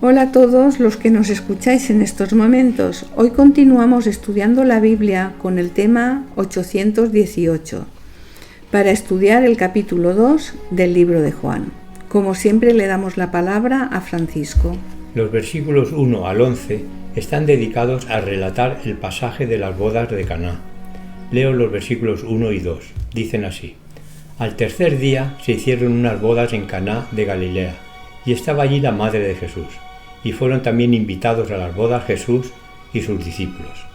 Hola a todos los que nos escucháis en estos momentos. Hoy continuamos estudiando la Biblia con el tema 818 para estudiar el capítulo 2 del libro de Juan. Como siempre le damos la palabra a Francisco. Los versículos 1 al 11 están dedicados a relatar el pasaje de las bodas de Caná. Leo los versículos 1 y 2. Dicen así: Al tercer día se hicieron unas bodas en Caná de Galilea, y estaba allí la madre de Jesús, y fueron también invitados a las bodas Jesús y sus discípulos.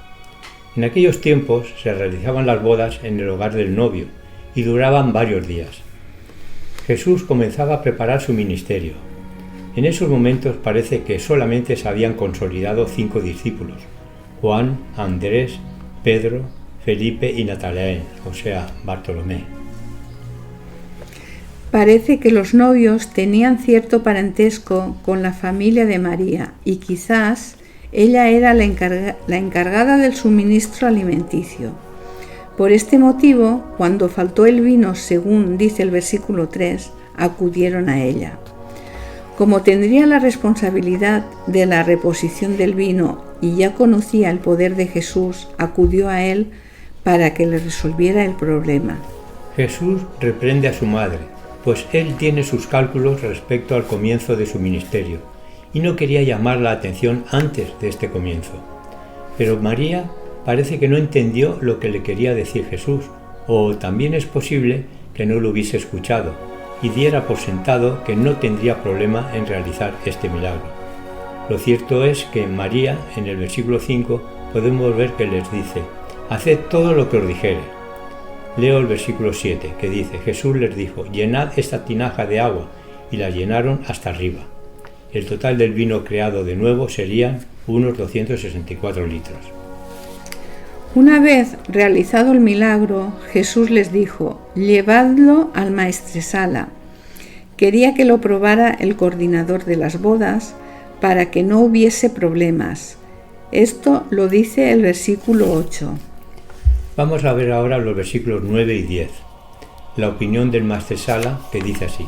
En aquellos tiempos se realizaban las bodas en el hogar del novio, y duraban varios días. Jesús comenzaba a preparar su ministerio. En esos momentos parece que solamente se habían consolidado 5 discípulos: Juan, Andrés, Pedro, Felipe y Natanael, o sea, Bartolomé. Parece que los novios tenían cierto parentesco con la familia de María y quizás ella era la encargada del suministro alimenticio. Por este motivo, cuando faltó el vino, según dice el versículo 3, acudieron a ella. Como tendría la responsabilidad de la reposición del vino y ya conocía el poder de Jesús, acudió a él para que le resolviera el problema. Jesús reprende a su madre, pues él tiene sus cálculos respecto al comienzo de su ministerio, y no quería llamar la atención antes de este comienzo. Pero María parece que no entendió lo que le quería decir Jesús, o también es posible que no lo hubiese escuchado, y diera por sentado que no tendría problema en realizar este milagro. Lo cierto es que María, en el versículo 5, podemos ver que les dice: «Haced todo lo que os dijere». Leo el versículo 7, que dice: Jesús les dijo: «Llenad esta tinaja de agua», y la llenaron hasta arriba. El total del vino creado de nuevo serían unos 264 litros. Una vez realizado el milagro, Jesús les dijo: «Llevadlo al maestresala». Quería que lo probara el coordinador de las bodas para que no hubiese problemas. Esto lo dice el versículo 8. Vamos a ver ahora los versículos 9 y 10. La opinión del maestresala, que dice así: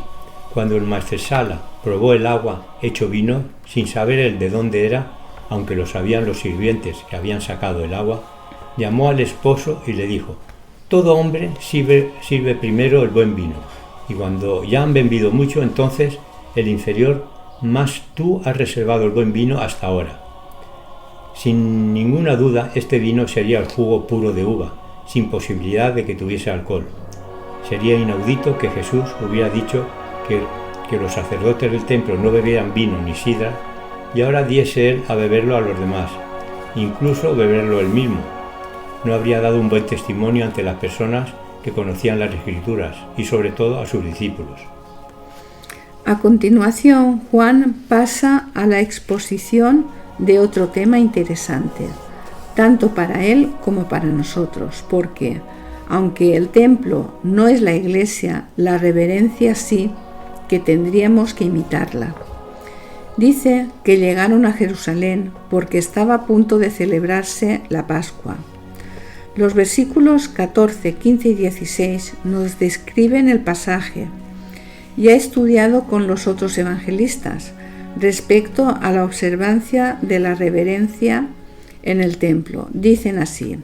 Cuando el maestresala probó el agua hecho vino, sin saber él de dónde era, aunque lo sabían los sirvientes que habían sacado el agua, llamó al esposo y le dijo: «Todo hombre sirve primero el buen vino, y cuando ya han bebido mucho, entonces el inferior, mas tú has reservado el buen vino hasta ahora». Sin ninguna duda, este vino sería el jugo puro de uva, sin posibilidad de que tuviese alcohol. Sería inaudito que Jesús hubiera dicho que los sacerdotes del templo no bebieran vino ni sidra, y ahora diese él a beberlo a los demás, incluso beberlo él mismo. No habría dado un buen testimonio ante las personas que conocían las Escrituras y sobre todo a sus discípulos. A continuación, Juan pasa a la exposición de otro tema interesante, tanto para él como para nosotros, porque, aunque el templo no es la iglesia, la reverencia sí, que tendríamos que imitarla. Dice que llegaron a Jerusalén porque estaba a punto de celebrarse la Pascua. Los versículos 14, 15 y 16 nos describen el pasaje. Ya he estudiado con los otros evangelistas respecto a la observancia de la reverencia en el templo. Dicen así: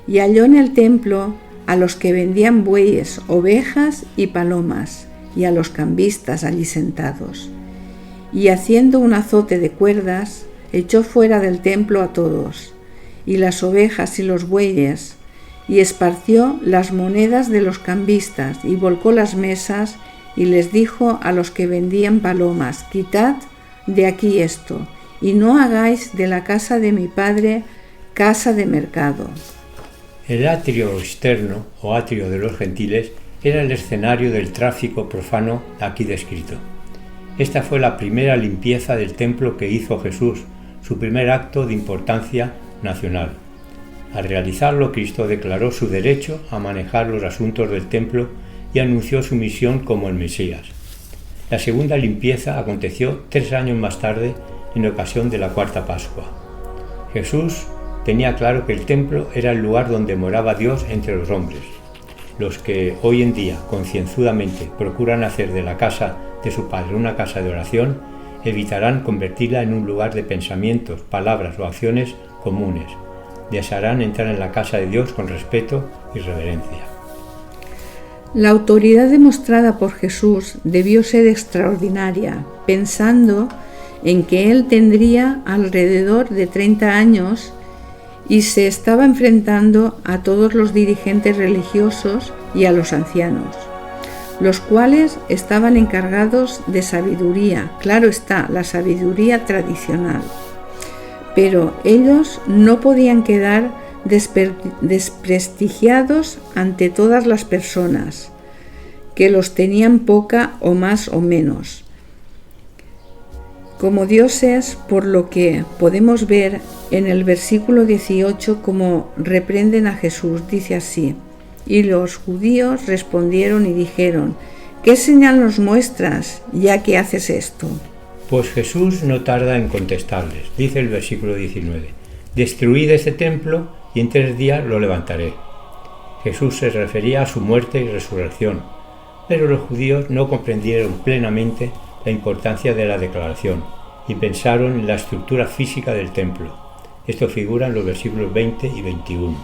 «Y halló en el templo a los que vendían bueyes, ovejas y palomas, y a los cambistas allí sentados. Y haciendo un azote de cuerdas, echó fuera del templo a todos, y las ovejas y los bueyes, y esparció las monedas de los cambistas, y volcó las mesas, y les dijo a los que vendían palomas: «Quitad de aquí esto, y no hagáis de la casa de mi padre casa de mercado». El atrio externo, o atrio de los gentiles, era el escenario del tráfico profano aquí descrito. Esta fue la primera limpieza del templo que hizo Jesús, su primer acto de importancia nacional. Al realizarlo, Cristo declaró su derecho a manejar los asuntos del templo y anunció su misión como el Mesías. La segunda limpieza aconteció 3 años más tarde, en ocasión de la cuarta Pascua. Jesús tenía claro que el templo era el lugar donde moraba Dios entre los hombres. Los que hoy en día concienzudamente procuran hacer de la casa de su Padre una casa de oración, evitarán convertirla en un lugar de pensamientos, palabras o acciones comunes. Desearán entrar en la casa de Dios con respeto y reverencia. La autoridad demostrada por Jesús debió ser extraordinaria, pensando en que él tendría alrededor de 30 años y se estaba enfrentando a todos los dirigentes religiosos y a los ancianos, los cuales estaban encargados de sabiduría, claro está, la sabiduría tradicional. Pero ellos no podían quedar desprestigiados ante todas las personas, que los tenían poca o más o menos. Como Dios es, por lo que podemos ver en el versículo 18 como reprenden a Jesús, dice así: y los judíos respondieron y dijeron: ¿qué señal nos muestras, ya que haces esto? Pues Jesús no tarda en contestarles, dice el versículo 19: destruid este templo y en 3 días lo levantaré. Jesús se refería a su muerte y resurrección, pero los judíos no comprendieron plenamente la importancia de la declaración y pensaron en la estructura física del templo. Esto figura en los versículos 20 y 21.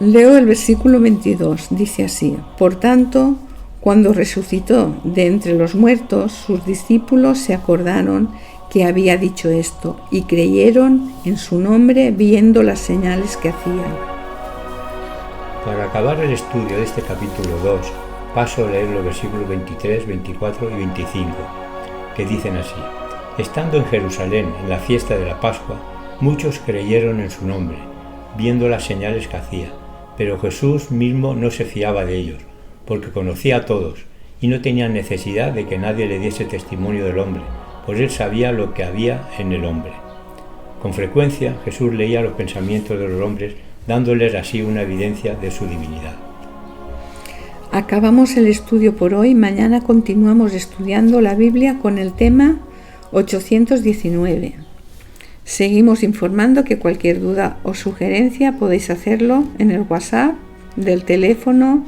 Leo el versículo 22, dice así: por tanto, cuando resucitó de entre los muertos, sus discípulos se acordaron que había dicho esto y creyeron en su nombre viendo las señales que hacía. Para acabar el estudio de este capítulo 2, paso a leer los versículos 23, 24 y 25, que dicen así: estando en Jerusalén en la fiesta de la Pascua, muchos creyeron en su nombre, viendo las señales que hacía, pero Jesús mismo no se fiaba de ellos, porque conocía a todos y no tenía necesidad de que nadie le diese testimonio del hombre, pues él sabía lo que había en el hombre. Con frecuencia Jesús leía los pensamientos de los hombres, dándoles así una evidencia de su divinidad. Acabamos el estudio por hoy. Mañana continuamos estudiando la Biblia con el tema 819. Seguimos informando que cualquier duda o sugerencia podéis hacerlo en el WhatsApp del teléfono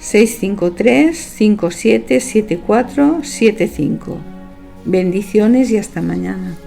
653-577475. Bendiciones y hasta mañana.